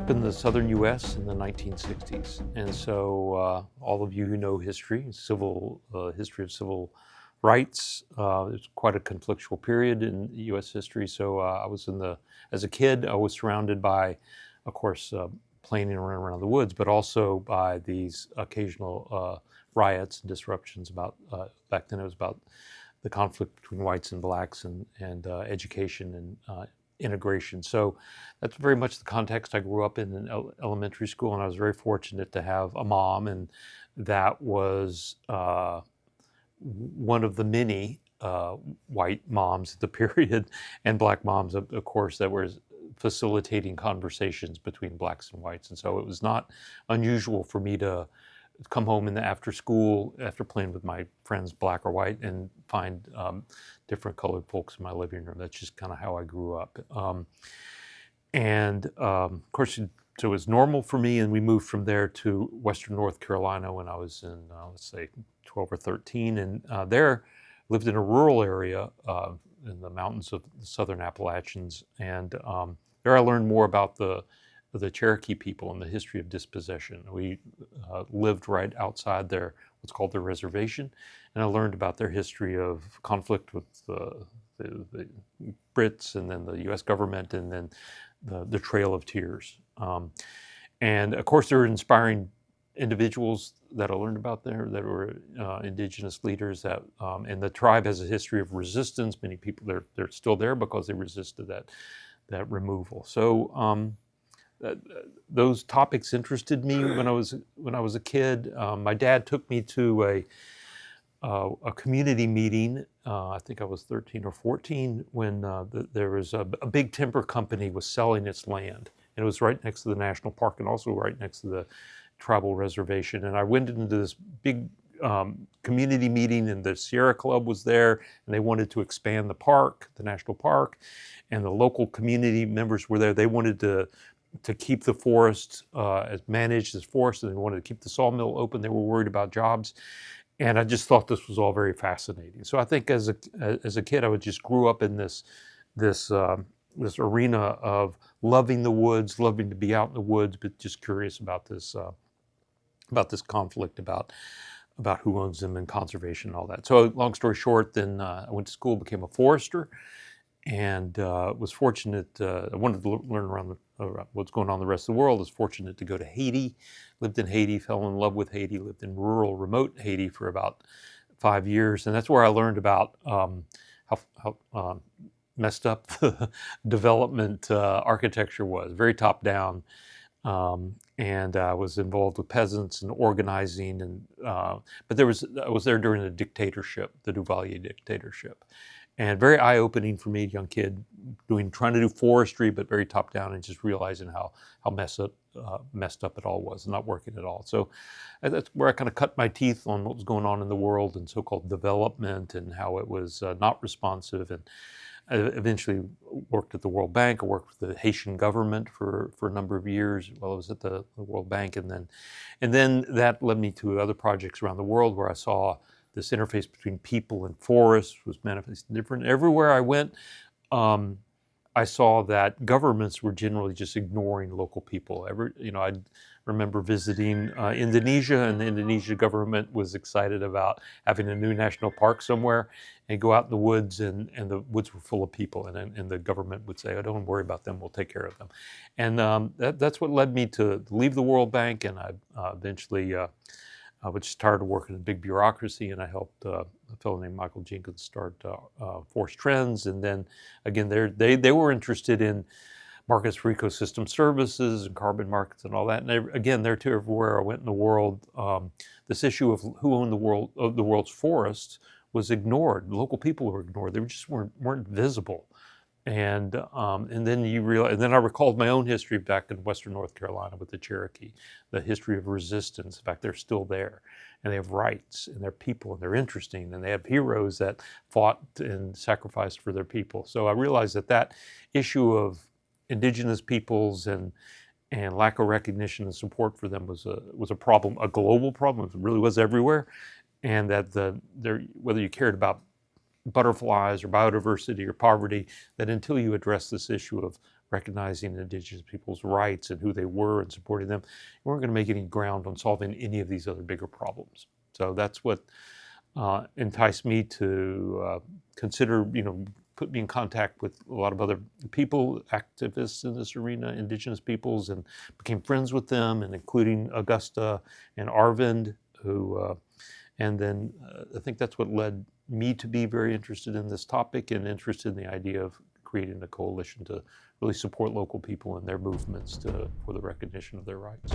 up in the southern U.S. in the 1960s, and so all of you who know history, history of civil rights, it's quite a conflictual period in U.S. history. So as a kid, I was surrounded by, of course, playing around the woods, but also by these occasional riots and disruptions back then it was about the conflict between whites and blacks and education and integration. So that's very much the context I grew up in elementary school, and I was very fortunate to have a mom, and that was one of the many white moms at the period and black moms, of course, that were facilitating conversations between blacks and whites. And so it was not unusual for me to come home in the after school, after playing with my friends, black or white, and find different colored folks in my living room. That's just kind of how I grew up. Of course, so it was normal for me, and we moved from there to Western North Carolina when I was in, let's say, 12 or 13, and there lived in a rural area in the mountains of the Southern Appalachians, and there I learned more about the Cherokee people and the history of dispossession. We lived right outside what's called their reservation, and I learned about their history of conflict with the Brits and then the U.S. government, and then the Trail of Tears. And of course, there were inspiring individuals that I learned about there that were indigenous leaders and the tribe has a history of resistance. Many people, they're still there because they resisted that removal. So those topics interested me when I was a kid. My dad took me to a community meeting. I think I was 13 or 14 when there was a big timber company was selling its land, and it was right next to the national park and also right next to the tribal reservation. And I went into this big community meeting, and the Sierra Club was there, and they wanted to expand the park, the national park, and the local community members were there. They wanted to keep the forest managed as forest, and they wanted to keep the sawmill open. They were worried about jobs, and I just thought this was all very fascinating. So I think as a kid, I just grew up in this arena of loving the woods, loving to be out in the woods, but just curious about this conflict about who owns them and conservation and all that. So long story short, then I went to school, became a forester, and was fortunate. I wanted to learn around what's going on in the rest of the world. I was fortunate to go to Haiti, lived in Haiti, fell in love with Haiti, lived in rural, remote Haiti for about 5 years. And that's where I learned about how messed up the development architecture was, very top down. And I was involved with peasants and organizing, and but I was there during the dictatorship, the Duvalier dictatorship, and very eye-opening for me, young kid, trying to do forestry, but very top down, and just realizing how messed up it all was, and not working at all. So that's where I kind of cut my teeth on what was going on in the world and so-called development, and how it was not responsive. And I eventually worked at the World Bank. I worked with the Haitian government for a number of years while I was at the World Bank, and then that led me to other projects around the world where I saw this interface between people and forests was manifested different. Everywhere I went, I saw that governments were generally just ignoring local people. I remember visiting Indonesia, and the Indonesia government was excited about having a new national park somewhere, and go out in the woods, and the woods were full of people, and the government would say, "Oh, don't worry about them, we'll take care of them." And that's what led me to leave the World Bank, and I eventually I was just tired of working in big bureaucracy, and I helped a fellow named Michael Jenkins start Forest Trends. And then again, they were interested in markets for ecosystem services and carbon markets and all that. And they're too, everywhere I went in the world, this issue of who owned the world's forests was ignored. Local people were ignored. They just weren't visible. And then you realize, and then I recalled my own history back in Western North Carolina with the Cherokee, the history of resistance. In fact, they're still there, and they have rights, and they're people, and they're interesting, and they have heroes that fought and sacrificed for their people. So I realized that issue of indigenous peoples and lack of recognition and support for them was a problem, a global problem. It really was everywhere, and that whether you cared about butterflies or biodiversity or poverty, that until you address this issue of recognizing Indigenous people's rights and who they were and supporting them. We weren't going to make any ground on solving any of these other bigger problems. So that's what enticed me to consider, put me in contact with a lot of other people, activists in this arena, Indigenous peoples, and became friends with them, and including Augusta and Arvind, who, and then I think that's what led me to be very interested in this topic and interested in the idea of creating a coalition to really support local people in their movements for the recognition of their rights.